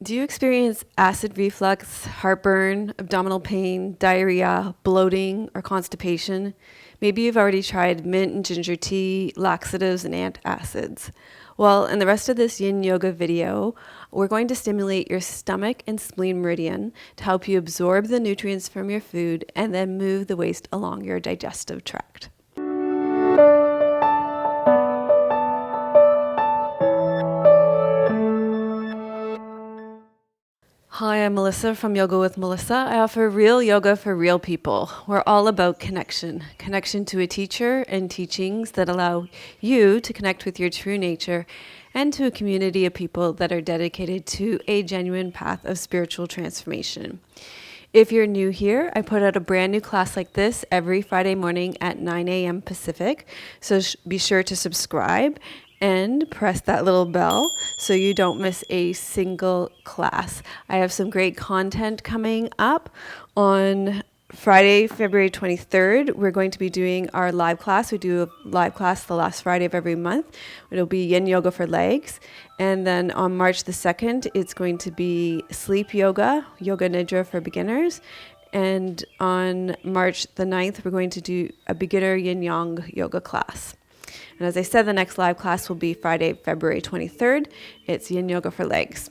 Do you experience acid reflux, heartburn, abdominal pain, diarrhea, bloating, or constipation? Maybe you've already tried mint and ginger tea, laxatives, and antacids. Well, in the rest of this yin yoga video, we're going to stimulate your stomach and spleen meridian to help you absorb the nutrients from your food and then move the waste along your digestive tract. Hi, I'm Melissa from Yoga with Melissa. I offer real yoga for real people. We're all about connection to a teacher and teachings that allow you to connect with your true nature and to a community of people that are dedicated to a genuine path of spiritual transformation. If you're new here, I put out a brand new class like this every Friday morning at 9 a.m. Pacific. So be sure to subscribe and press that little bell so you don't miss a single class. I have some great content coming up on Friday, February 23rd. We're going to be doing our live class. We do a live class the last Friday of every month. It'll be yin yoga for legs. And then on March the 2nd, it's going to be sleep yoga, yoga nidra for beginners. And on March the 9th, we're going to do a beginner yin yang yoga class. And as I said, the next live class will be Friday, February 23rd. It's yin yoga for legs.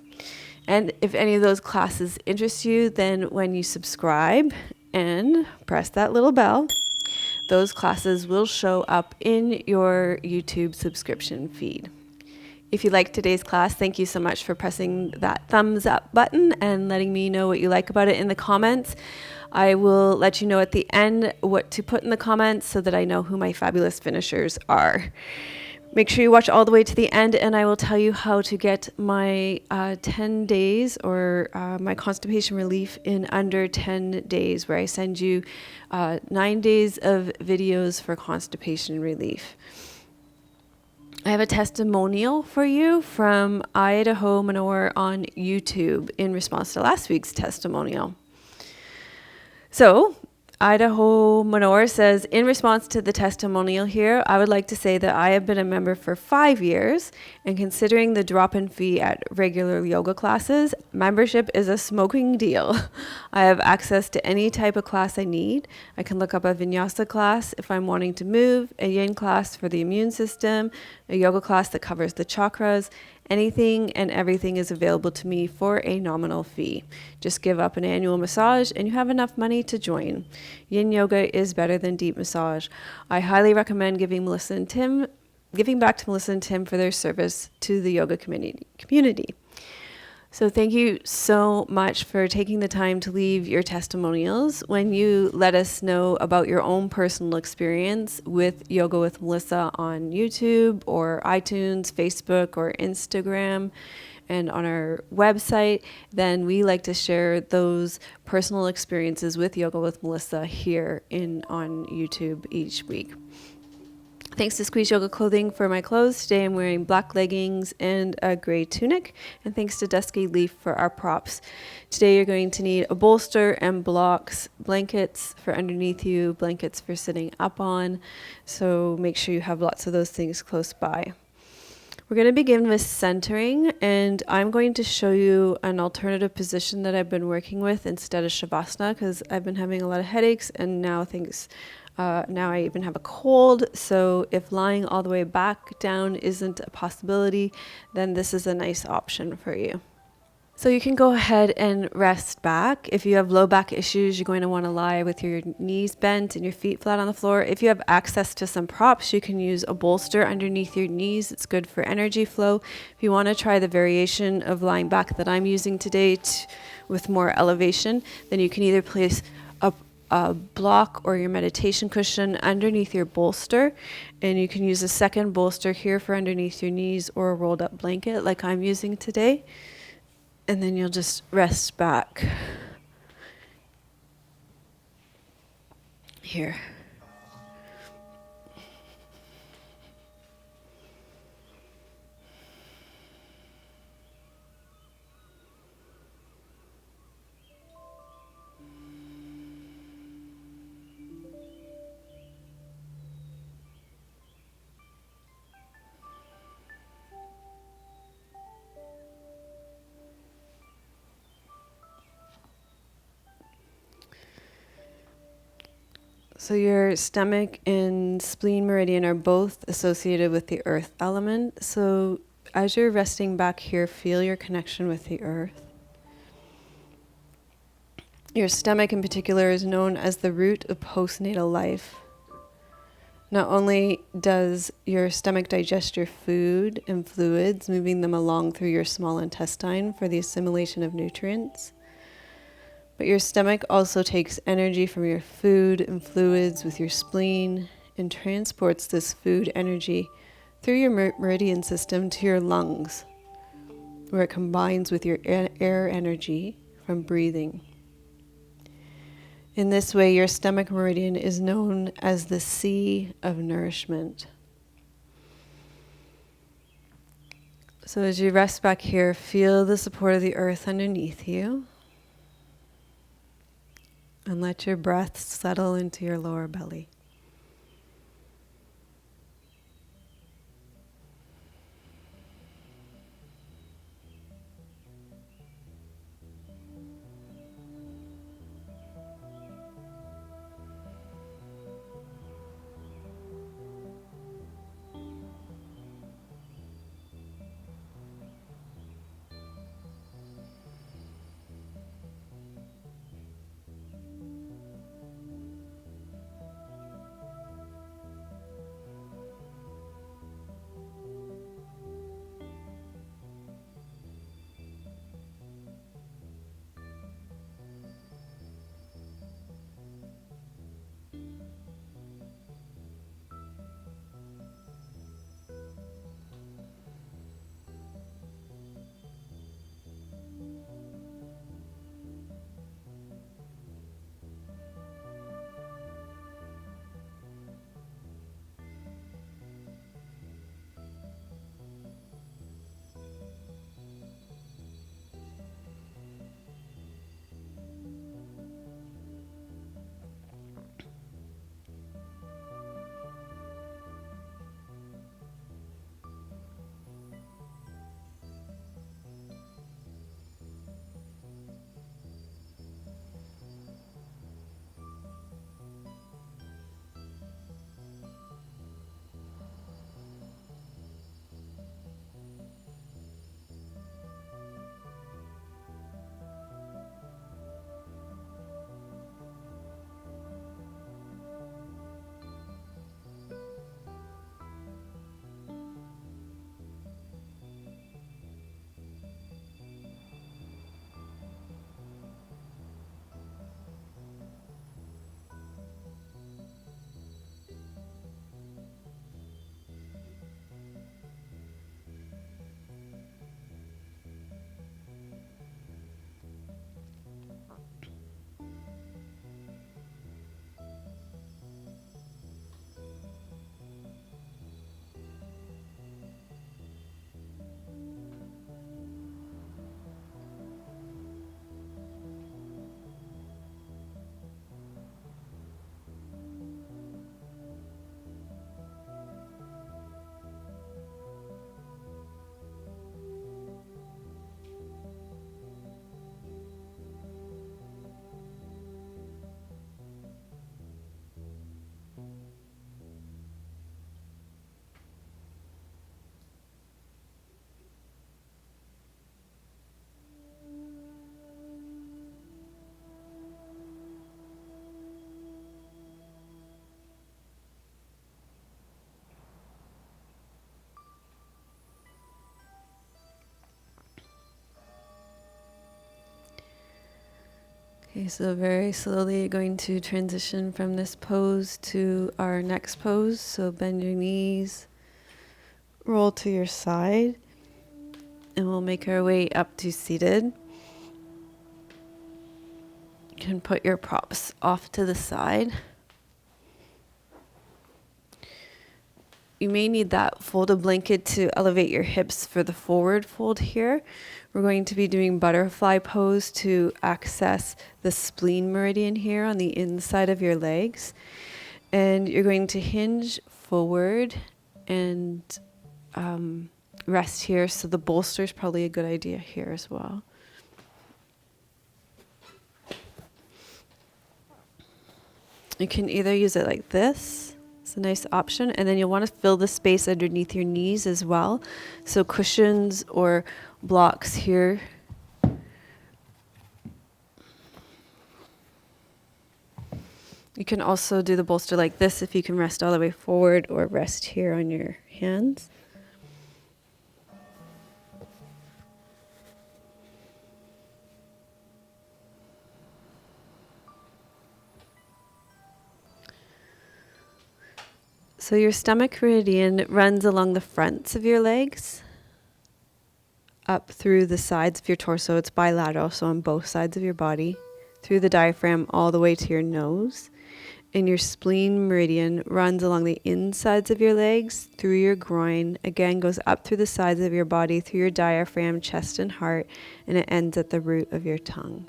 And if any of those classes interest you, then when you subscribe and press that little bell, those classes will show up in your YouTube subscription feed. If you liked today's class, thank you so much for pressing that thumbs up button and letting me know what you like about it in the comments. I will let you know at the end what to put in the comments so that I know who my fabulous finishers are. Make sure you watch all the way to the end, and I will tell you how to get my 10 days or my constipation relief in under 10 days, where I send you 9 days of videos for constipation relief. I have a testimonial for you from Idaho Manor on YouTube in response to last week's testimonial. So, Idaho Manor says, in response to the testimonial here, I would like to say that I have been a member for 5 years, and considering the drop-in fee at regular yoga classes, membership is a smoking deal. I have access to any type of class I need. I can look up a vinyasa class if I'm wanting to move, a yin class for the immune system, a yoga class that covers the chakras. Anything and everything is available to me for a nominal fee. Just give up an annual massage and you have enough money to join. Yin yoga is better than deep massage. I highly recommend giving back to Melissa and Tim for their service to the yoga community. So thank you so much for taking the time to leave your testimonials. When you let us know about your own personal experience with Yoga with Melissa on YouTube or iTunes, Facebook, or Instagram, and on our website, then we like to share those personal experiences with Yoga with Melissa here on YouTube each week. Thanks to Squeeze Yoga Clothing for my clothes. Today I'm wearing black leggings and a gray tunic. And thanks to Dusky Leaf for our props. Today you're going to need a bolster and blocks, blankets for underneath you, blankets for sitting up on. So make sure you have lots of those things close by. We're going to begin with centering, and I'm going to show you an alternative position that I've been working with instead of Shavasana, because I've been having a lot of headaches, and now I even have a cold. So if lying all the way back down isn't a possibility, then this is a nice option for you. So you can go ahead and rest back. If you have low back issues, you're going to want to lie with your knees bent and your feet flat on the floor. If you have access to some props, you can use a bolster underneath your knees. It's good for energy flow. If you want to try the variation of lying back that I'm using today with more elevation, then you can either place a block or your meditation cushion underneath your bolster, and you can use a second bolster here for underneath your knees or a rolled up blanket like I'm using today. And then you'll just rest back here. So your stomach and spleen meridian are both associated with the earth element. So as you're resting back here, feel your connection with the earth. Your stomach in particular is known as the root of postnatal life. Not only does your stomach digest your food and fluids, moving them along through your small intestine for the assimilation of nutrients, but your stomach also takes energy from your food and fluids with your spleen and transports this food energy through your meridian system to your lungs, where it combines with your air energy from breathing. In this way, your stomach meridian is known as the sea of nourishment. So as you rest back here, feel the support of the earth underneath you. And let your breath settle into your lower belly. Okay, so very slowly going to transition from this pose to our next pose. So bend your knees, roll to your side, and we'll make our way up to seated. You can put your props off to the side. You may need that folded blanket to elevate your hips for the forward fold here. We're going to be doing butterfly pose to access the spleen meridian here on the inside of your legs. And you're going to hinge forward and rest here. So the bolster is probably a good idea here as well. You can either use it like this. It's a nice option. And then you'll want to fill the space underneath your knees as well. So cushions or blocks here. You can also do the bolster like this if you can rest all the way forward or rest here on your hands. So your stomach meridian runs along the fronts of your legs, up through the sides of your torso. It's bilateral, so on both sides of your body, through the diaphragm all the way to your nose. And your spleen meridian runs along the insides of your legs, through your groin, again goes up through the sides of your body, through your diaphragm, chest and heart, and it ends at the root of your tongue.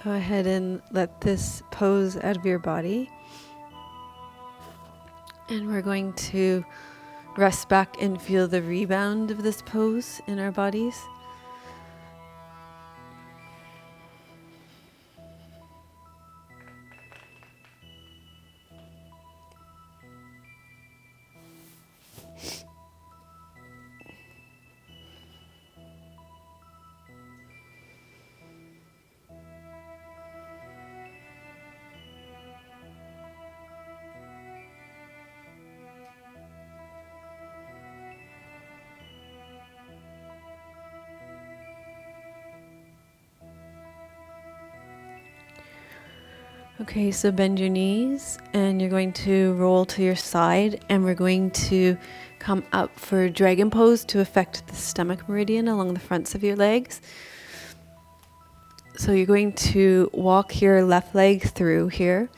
Go ahead and let this pose out of your body. And we're going to rest back and feel the rebound of this pose in our bodies. Okay, so bend your knees and you're going to roll to your side, and we're going to come up for dragon pose to affect the stomach meridian along the fronts of your legs. So you're going to walk your left leg through here.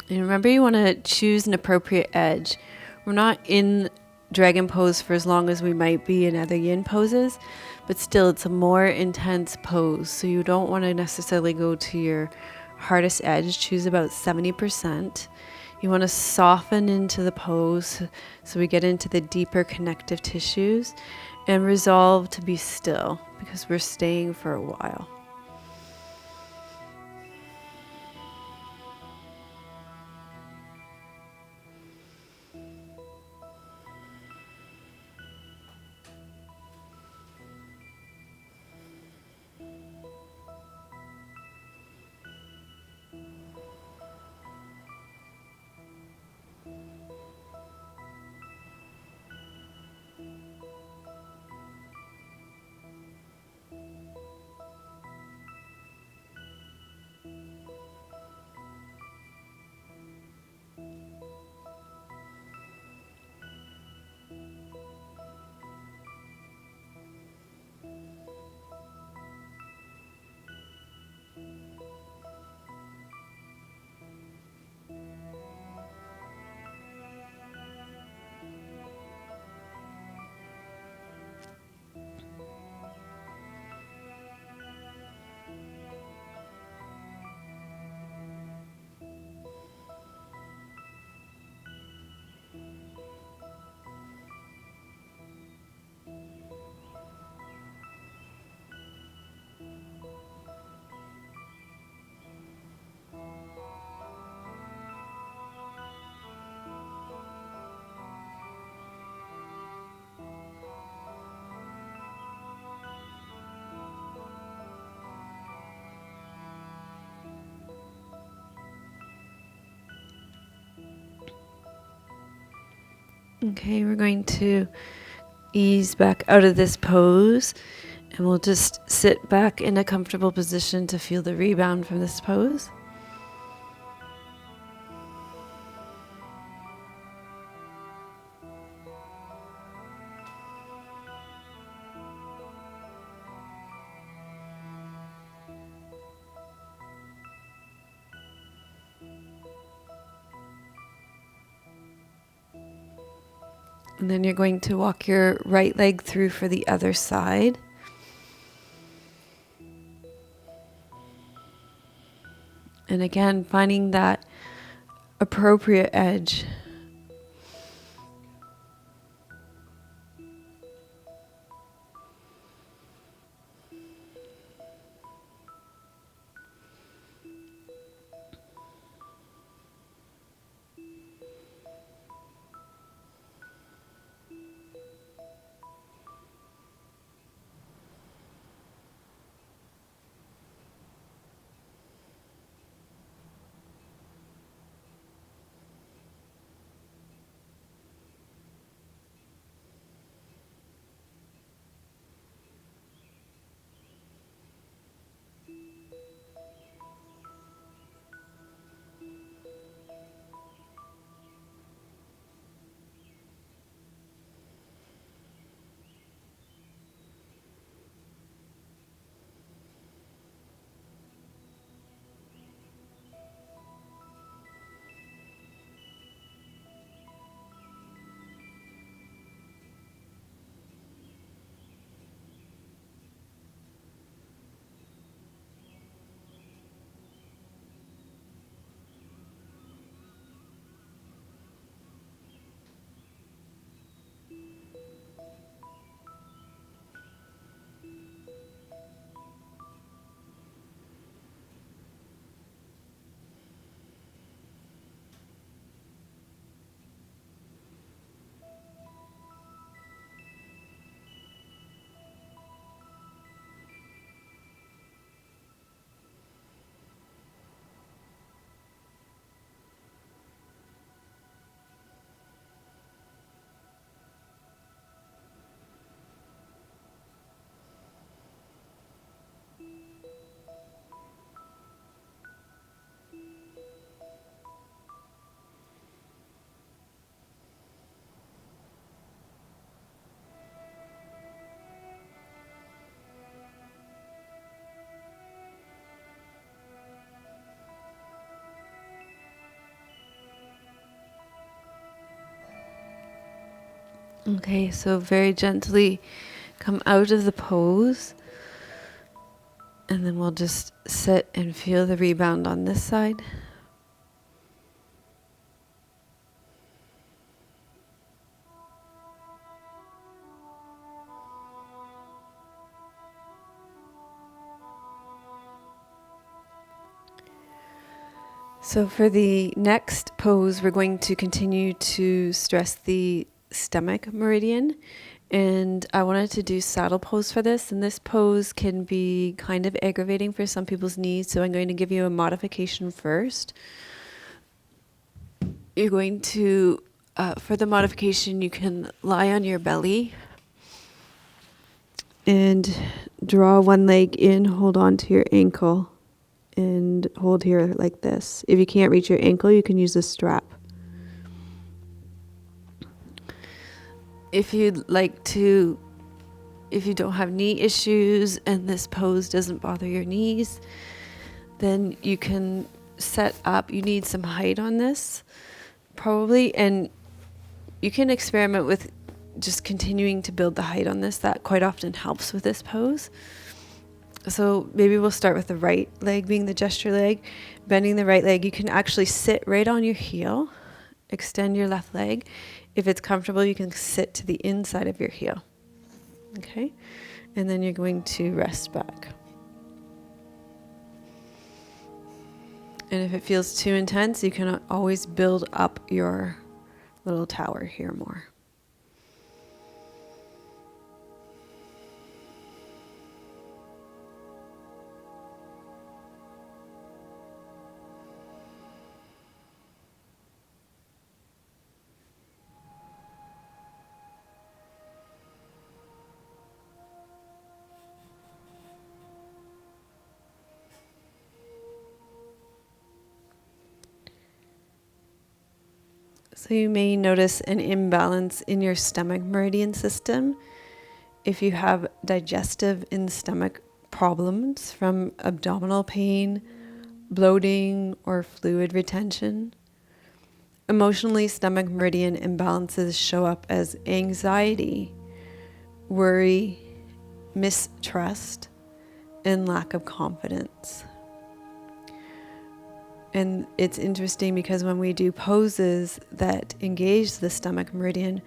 And remember, you want to choose an appropriate edge. We're not in dragon pose for as long as we might be in other yin poses, but still it's a more intense pose. So you don't want to necessarily go to your hardest edge. Choose about 70%. You want to soften into the pose so we get into the deeper connective tissues, and resolve to be still because we're staying for a while. Okay, we're going to ease back out of this pose, and we'll just sit back in a comfortable position to feel the rebound from this pose. And then you're going to walk your right leg through for the other side. And again, finding that appropriate edge. Okay, so very gently come out of the pose. And then we'll just sit and feel the rebound on this side. So for the next pose, we're going to continue to stress the stomach meridian. And I wanted to do saddle pose for this. And this pose can be kind of aggravating for some people's knees. So I'm going to give you a modification first. You're going to, for the modification, you can lie on your belly and draw one leg in, hold on to your ankle, and hold here like this. If you can't reach your ankle, you can use a strap. If you don't have knee issues and this pose doesn't bother your knees, then you can set up, you need some height on this, probably, and you can experiment with just continuing to build the height on this. That quite often helps with this pose. So maybe we'll start with the right leg being the gesture leg. Bending the right leg, you can actually sit right on your heel, extend your left leg. If it's comfortable, you can sit to the inside of your heel. Okay? And then you're going to rest back. And if it feels too intense, you can always build up your little tower here more. So you may notice an imbalance in your stomach meridian system if you have digestive and stomach problems from abdominal pain, bloating, or fluid retention. Emotionally, stomach meridian imbalances show up as anxiety, worry, mistrust, and lack of confidence. And it's interesting because when we do poses that engage the stomach meridian,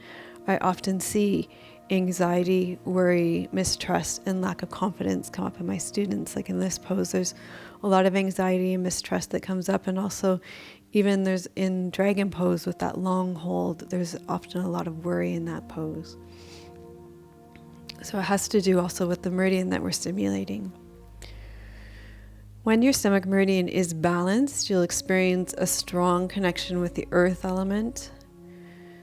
I often see anxiety, worry, mistrust, and lack of confidence come up in my students. Like in this pose, there's a lot of anxiety and mistrust that comes up. And also, even there's in dragon pose with that long hold, there's often a lot of worry in that pose. So it has to do also with the meridian that we're stimulating. When your stomach meridian is balanced, you'll experience a strong connection with the earth element,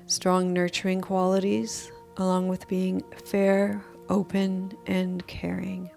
strong nurturing qualities, along with being fair, open, and caring.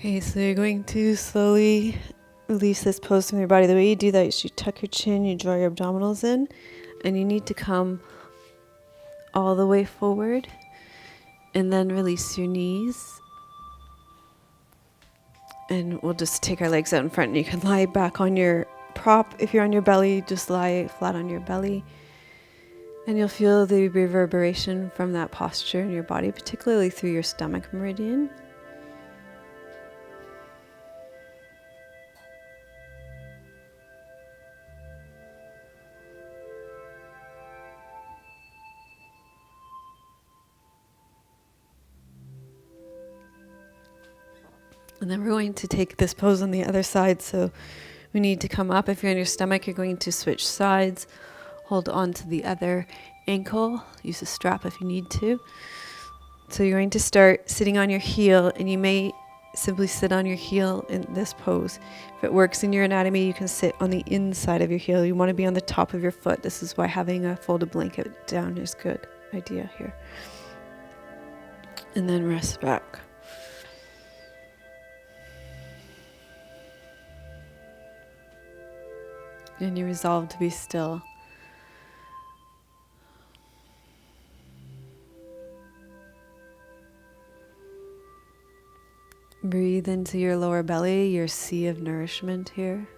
Okay, so you're going to slowly release this pose from your body. The way you do that is you tuck your chin, you draw your abdominals in, and you need to come all the way forward and then release your knees. And we'll just take our legs out in front and you can lie back on your prop. If you're on your belly, just lie flat on your belly. And you'll feel the reverberation from that posture in your body, particularly through your stomach meridian. And then we're going to take this pose on the other side. So we need to come up. If you're on your stomach, you're going to switch sides. Hold on to the other ankle. Use a strap if you need to. So you're going to start sitting on your heel, and you may simply sit on your heel in this pose. If it works in your anatomy, you can sit on the inside of your heel. You want to be on the top of your foot. This is why having a folded blanket down is a good idea here. And then rest back. And you resolve to be still. Breathe into your lower belly, your sea of nourishment here.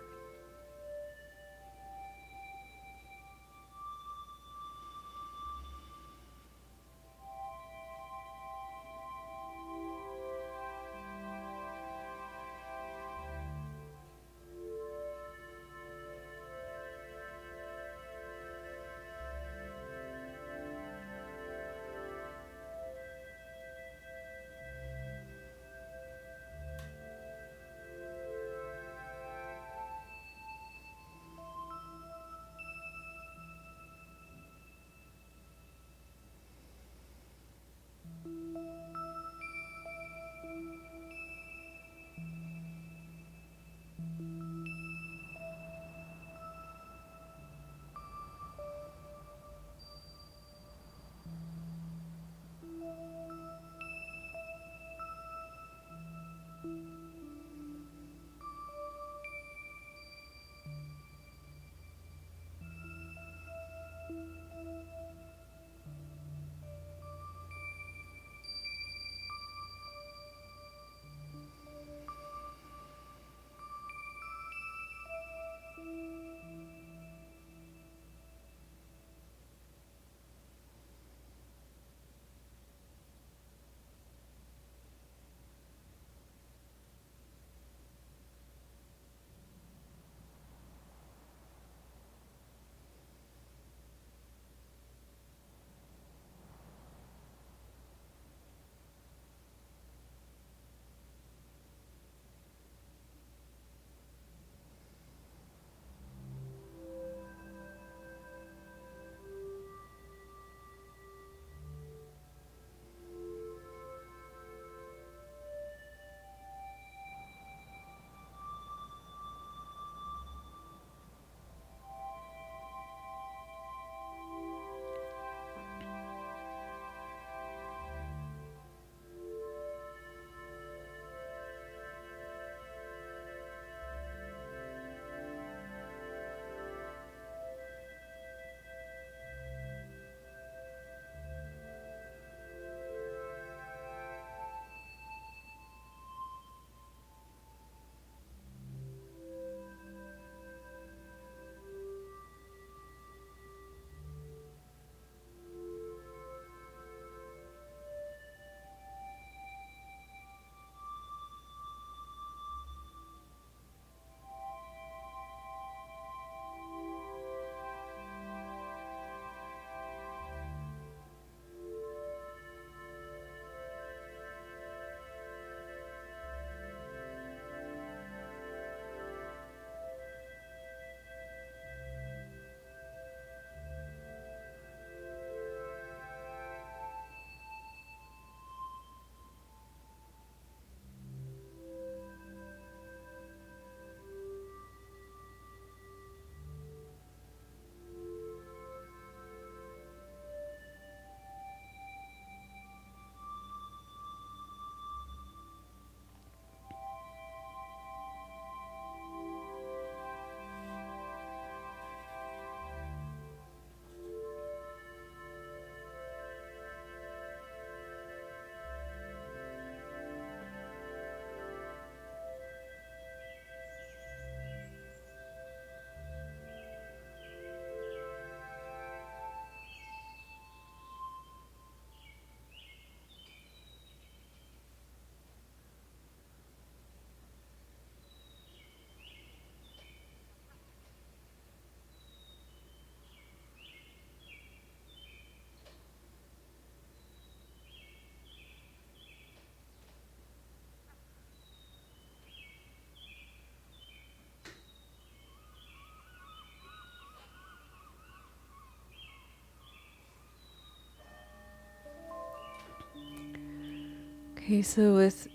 Okay, so with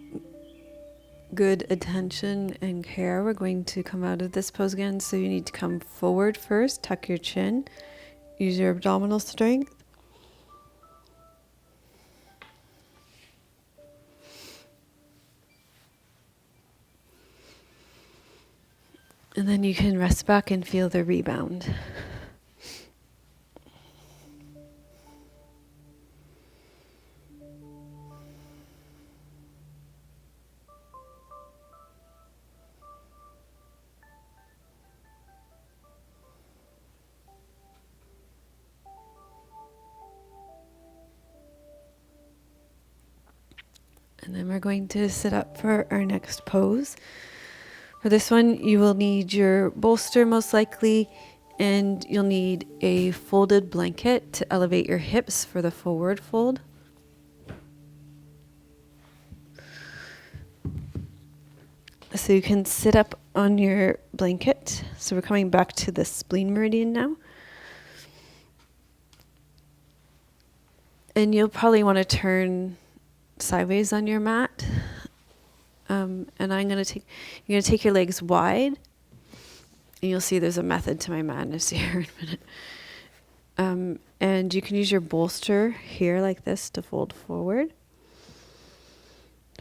good attention and care, we're going to come out of this pose again. So you need to come forward first, tuck your chin, use your abdominal strength. And then you can rest back and feel the rebound. And then we're going to sit up for our next pose. For this one, you will need your bolster most likely, and you'll need a folded blanket to elevate your hips for the forward fold. So you can sit up on your blanket. So we're coming back to the Spleen Meridian now. And you'll probably want to turn sideways on your mat. And you're gonna take your legs wide, and you'll see there's a method to my madness here in a minute. And you can use your bolster here like this to fold forward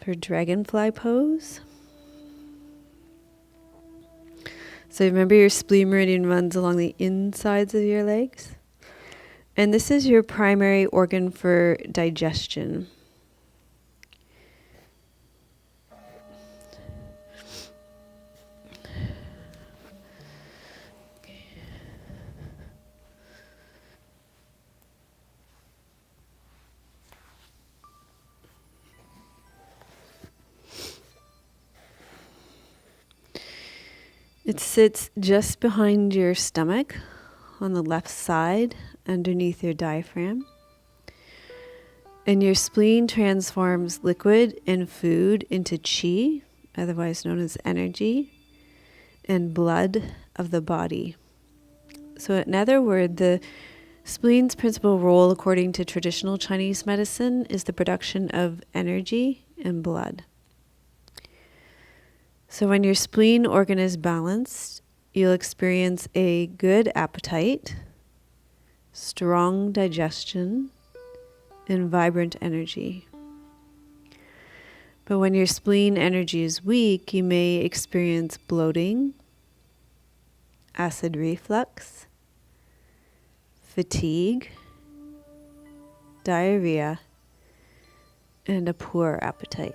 for dragonfly pose. So remember, your spleen meridian runs along the insides of your legs. And this is your primary organ for digestion. It sits just behind your stomach on the left side underneath your diaphragm. And your spleen transforms liquid and food into chi, otherwise known as energy, and blood of the body. So in other words, the spleen's principal role, according to traditional Chinese medicine, is the production of energy and blood. So when your spleen organ is balanced, you'll experience a good appetite, strong digestion, and vibrant energy. But when your spleen energy is weak, you may experience bloating, acid reflux, fatigue, diarrhea, and a poor appetite.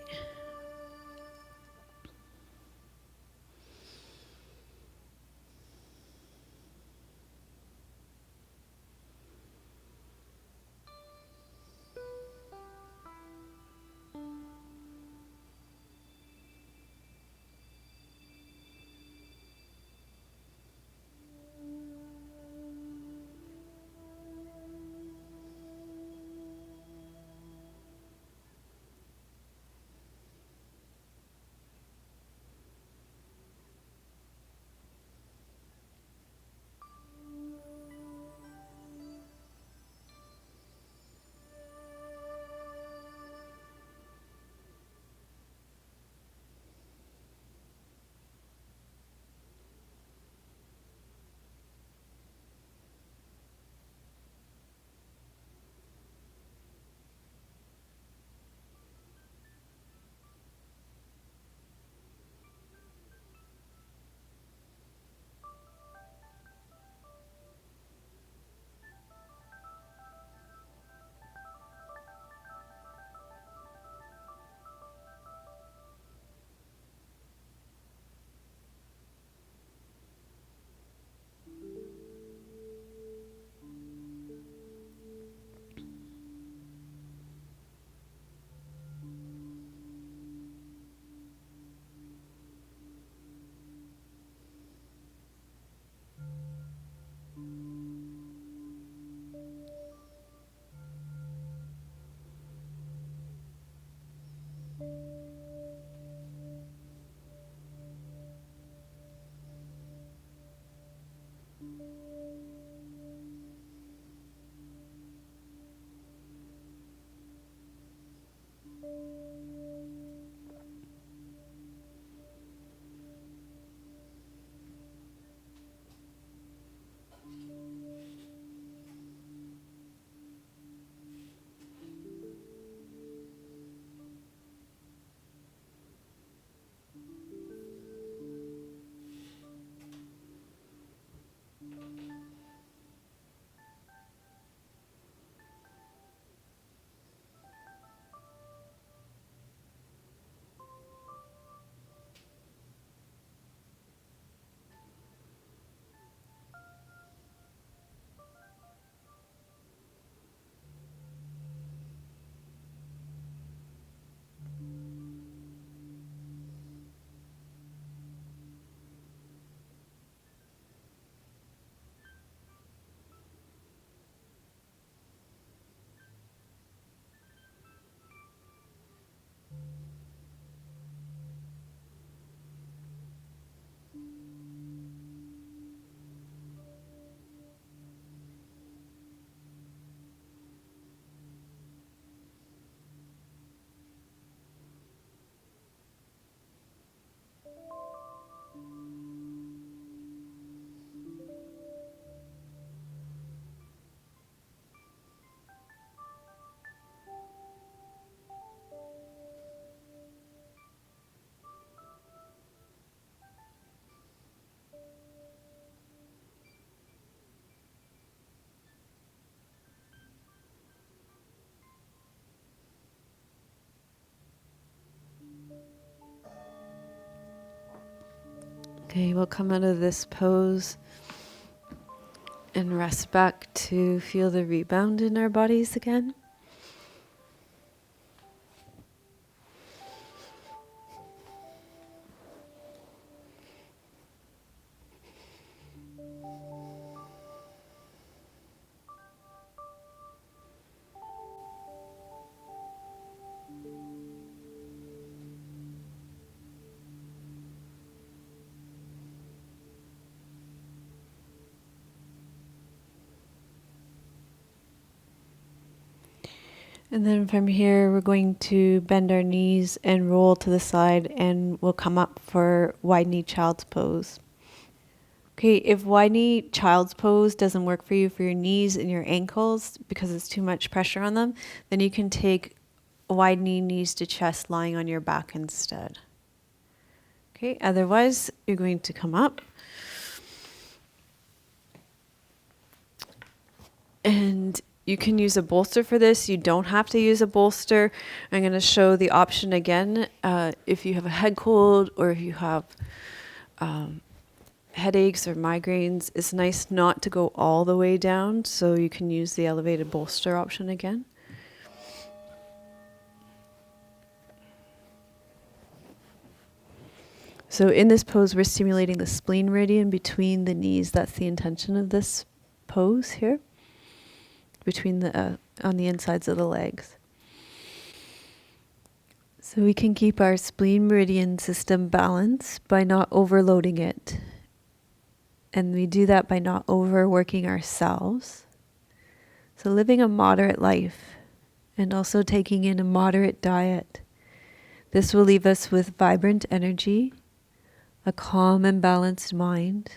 Okay, we'll come out of this pose and rest back to feel the rebound in our bodies again. And then from here, we're going to bend our knees and roll to the side, and we'll come up for wide knee child's pose. Okay, if wide knee child's pose doesn't work for you for your knees and your ankles because it's too much pressure on them, then you can take wide knee, knees to chest, lying on your back instead. Okay, otherwise, you're going to come up. And you can use a bolster for this. You don't have to use a bolster. I'm going to show the option again. If you have a head cold or if you have headaches or migraines, it's nice not to go all the way down, so you can use the elevated bolster option again. So in this pose, we're stimulating the spleen meridian between the knees. That's the intention of this pose here. Between the on the insides of the legs. So we can keep our spleen meridian system balanced by not overloading it. And we do that by not overworking ourselves. So living a moderate life and also taking in a moderate diet. This will leave us with vibrant energy, a calm and balanced mind,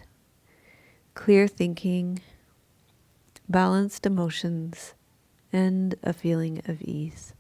clear thinking, balanced emotions, and a feeling of ease.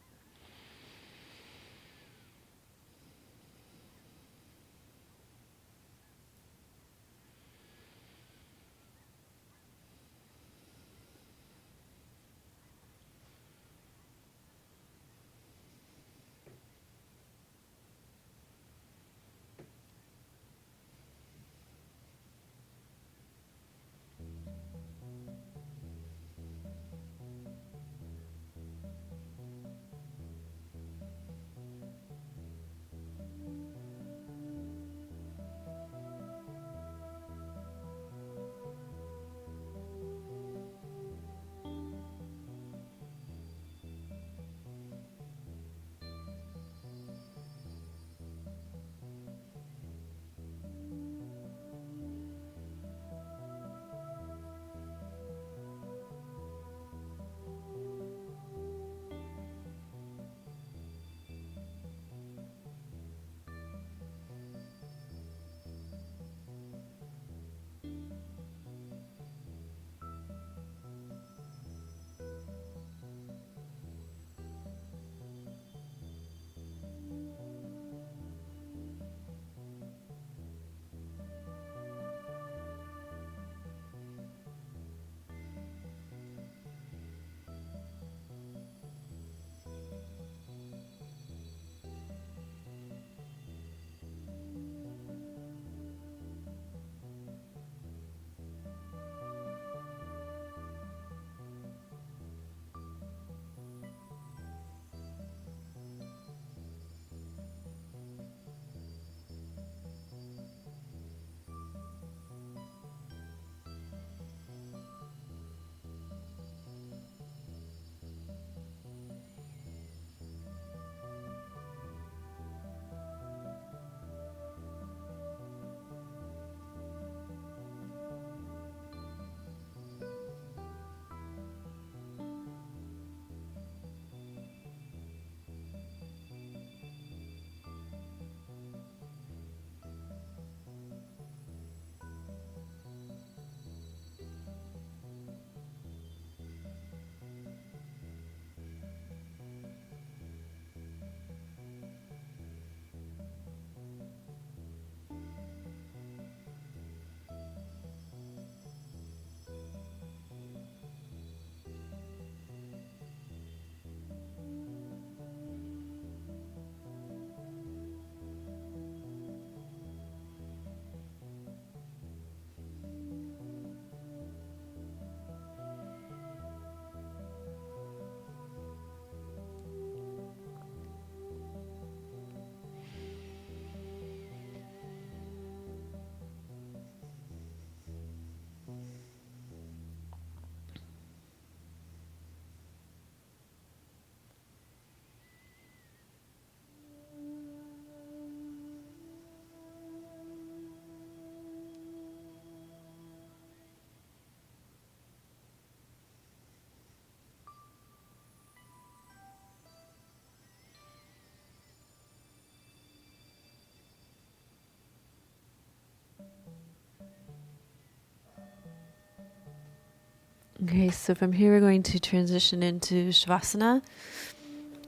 Okay, so from here we're going to transition into Shavasana.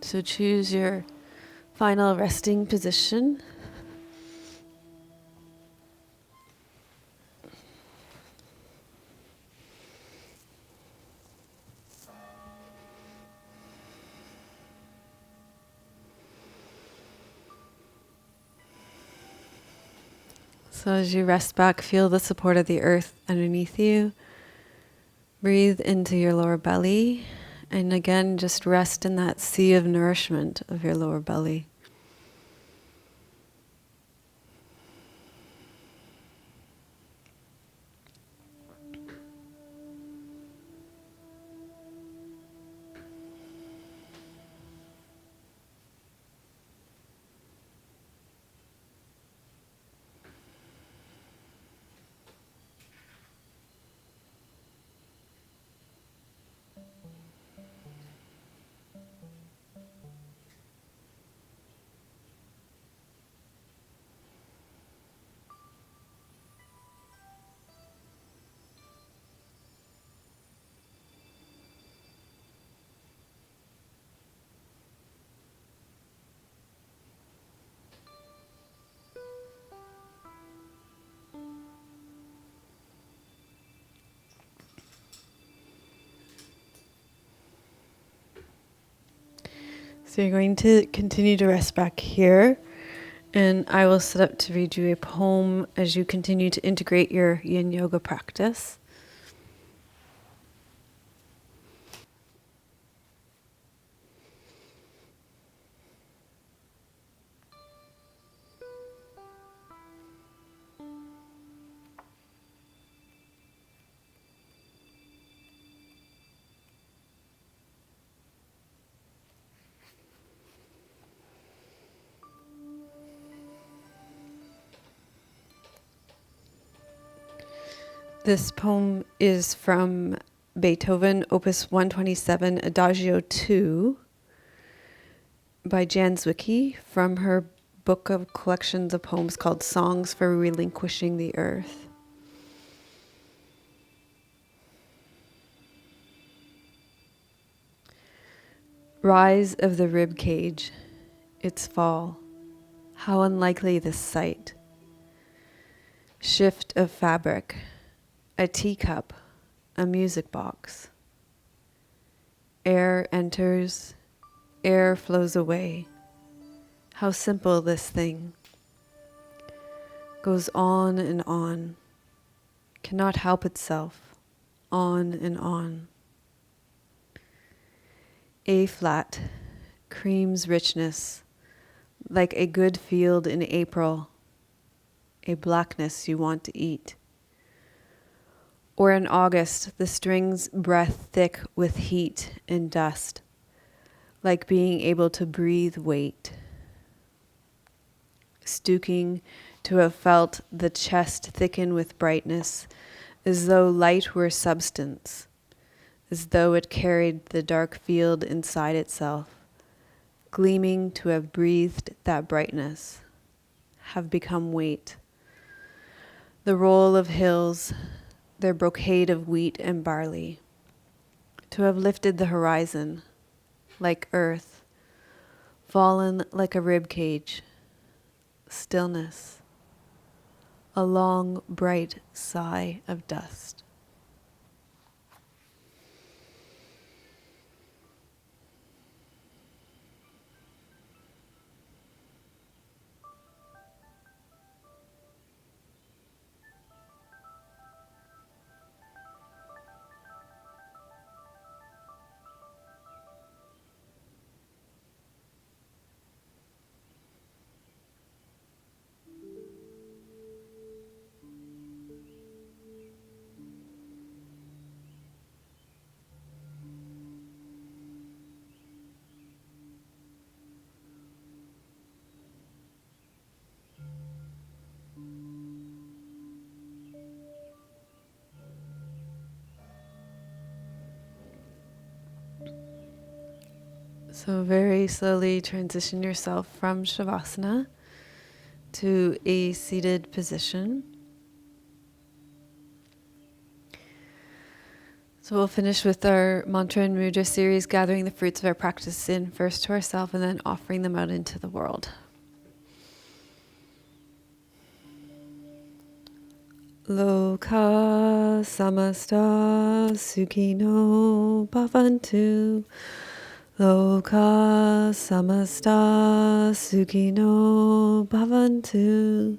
So choose your final resting position. So as you rest back, feel the support of the earth underneath you. Breathe into your lower belly. And again, just rest in that sea of nourishment of your lower belly. So you're going to continue to rest back here, and I will set up to read you a poem as you continue to integrate your yin yoga practice. This poem is from Beethoven, Opus 127, Adagio 2, by Jan Zwicky, from her book of collections of poems called Songs for Relinquishing the Earth. Rise of the rib cage, its fall. How unlikely this sight. Shift of fabric, a teacup, a music box. Air enters, air flows away. How simple this thing. Goes on and on. Cannot help itself. On and on. A flat, cream's richness, like a good field in April, a blackness you want to eat. Or in August, the string's breath thick with heat and dust, like being able to breathe weight. Stooking to have felt the chest thicken with brightness, as though light were substance, as though it carried the dark field inside itself, gleaming to have breathed that brightness, have become weight. The roll of hills, their brocade of wheat and barley, to have lifted the horizon, like earth, fallen like a rib cage, stillness, a long, bright sigh of dust. So very slowly transition yourself from Shavasana to a seated position. So we'll finish with our mantra and mudra series, gathering the fruits of our practice in first to ourselves and then offering them out into the world. Loka samasta sukhino bhavantu. Loka samasta sukhino bhavantu.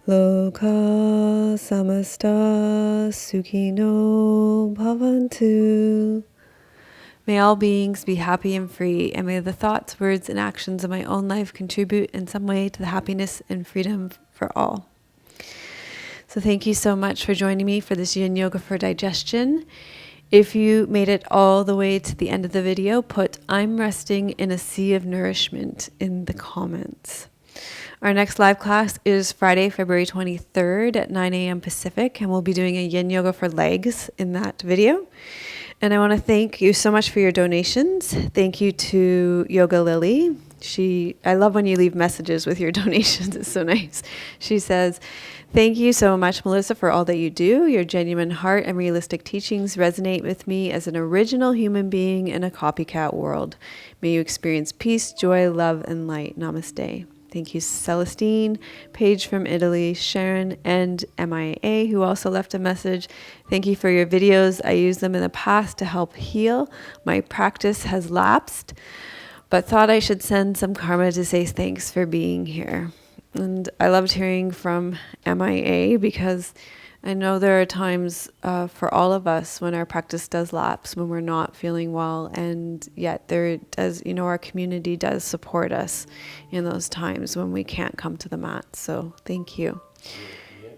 Loka samasta sukhino bhavantu. May all beings be happy and free, and may the thoughts, words, and actions of my own life contribute in some way to the happiness and freedom for all. So thank you so much for joining me for this Yin Yoga for Digestion. If you made it all the way to the end of the video, put "I'm resting in a sea of nourishment" in the comments. Our next live class is Friday, February 23rd at 9 a.m. Pacific, and we'll be doing a Yin Yoga for legs in that video. And I want to thank you so much for your donations. Thank you to Yoga Lily. I love when you leave messages with your donations. It's so nice. She says, "Thank you so much, Melissa, for all that you do. Your genuine heart and realistic teachings resonate with me as an original human being in a copycat world. May you experience peace, joy, love, and light. Namaste." Thank you, Celestine, Paige from Italy, Sharon, and MIA, who also left a message. Thank you for your videos. I used them in the past to help heal. My practice has lapsed, but thought I should send some karma to say thanks for being here. And I loved hearing from MIA because I know there are times for all of us when our practice does lapse, when we're not feeling well, and yet there does, our community does support us in those times when we can't come to the mat. So thank you. Yeah.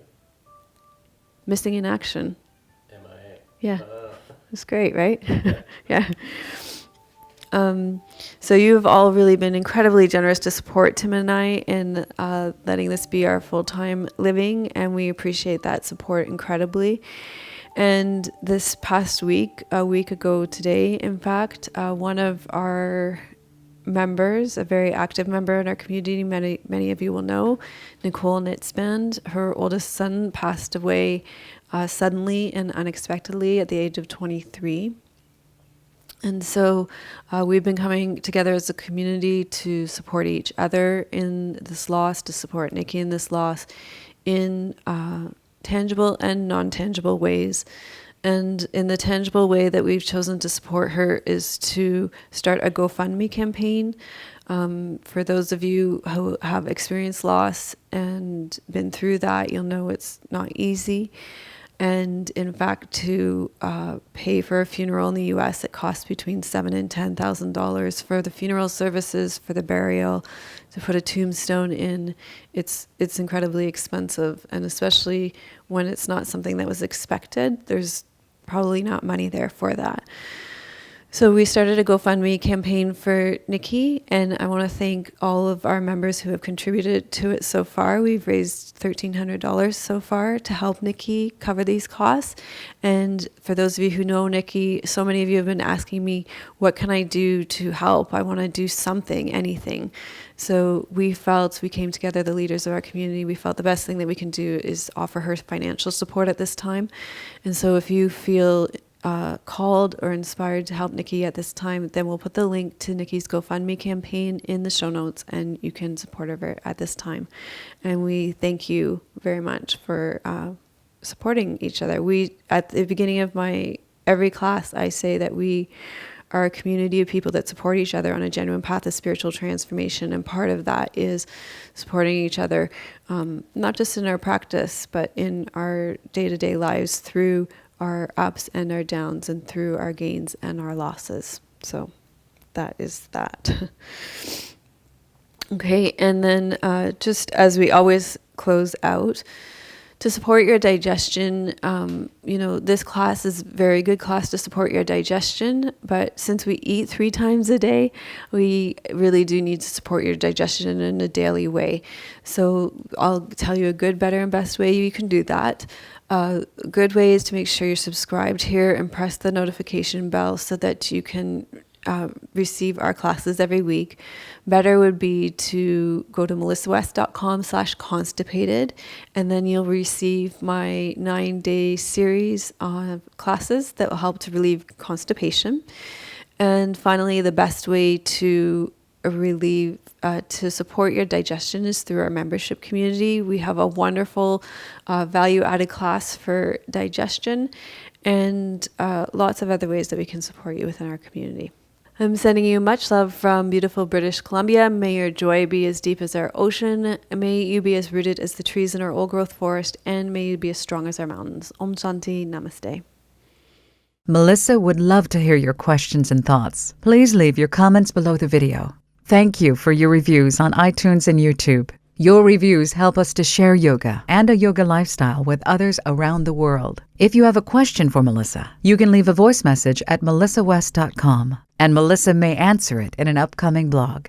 Missing in action. MIA. Yeah. It's great, right? Yeah. So you've all really been incredibly generous to support Tim and I in letting this be our full-time living, and we appreciate that support incredibly. And this past week, a week ago today, in fact, one of our members, a very active member in our community, many of you will know, Nicole Nitzband, her oldest son passed away suddenly and unexpectedly at the age of 23. And so we've been coming together as a community to support each other in this loss, to support Nikki in this loss in tangible and non-tangible ways. And in the tangible way that we've chosen to support her is to start a GoFundMe campaign. For those of you who have experienced loss and been through that, you'll know it's not easy. And in fact, to pay for a funeral in the U.S., it costs between $7,000 and $10,000 for the funeral services, for the burial, to put a tombstone in. It's incredibly expensive, and especially when it's not something that was expected, there's probably not money there for that. So we started a GoFundMe campaign for Nikki, and I want to thank all of our members who have contributed to it so far. We've raised $1,300 so far to help Nikki cover these costs. And for those of you who know Nikki, so many of you have been asking me, what can I do to help? I want to do something, anything. So we came together, the leaders of our community, we felt the best thing that we can do is offer her financial support at this time. And so if you feel called or inspired to help Nikki at this time, then we'll put the link to Nikki's GoFundMe campaign in the show notes, and you can support her at this time. And we thank you very much for supporting each other. At the beginning of every class, I say that we are a community of people that support each other on a genuine path of spiritual transformation, and part of that is supporting each other, not just in our practice, but in our day-to-day lives through our ups and our downs and through our gains and our losses. So that is that. Okay, and then just as we always close out, to support your digestion, this class is a very good class to support your digestion, but since we eat 3 times a day, we really do need to support your digestion in a daily way. So I'll tell you a good, better, and best way you can do that. Good way is to make sure you're subscribed here and press the notification bell so that you can receive our classes every week, better would be to go to melissawest.com/constipated, and then you'll receive my 9-day series of classes that will help to relieve constipation. And finally, the best way to to support your digestion is through our membership community. We have a wonderful value-added class for digestion, and lots of other ways that we can support you within our community. I'm sending you much love from beautiful British Columbia. May your joy be as deep as our ocean. May you be as rooted as the trees in our old-growth forest, and may you be as strong as our mountains. Om Shanti, Namaste. Melissa would love to hear your questions and thoughts. Please leave your comments below the video. Thank you for your reviews on iTunes and YouTube. Your reviews help us to share yoga and a yoga lifestyle with others around the world. If you have a question for Melissa, you can leave a voice message at melissawest.com, and Melissa may answer it in an upcoming blog.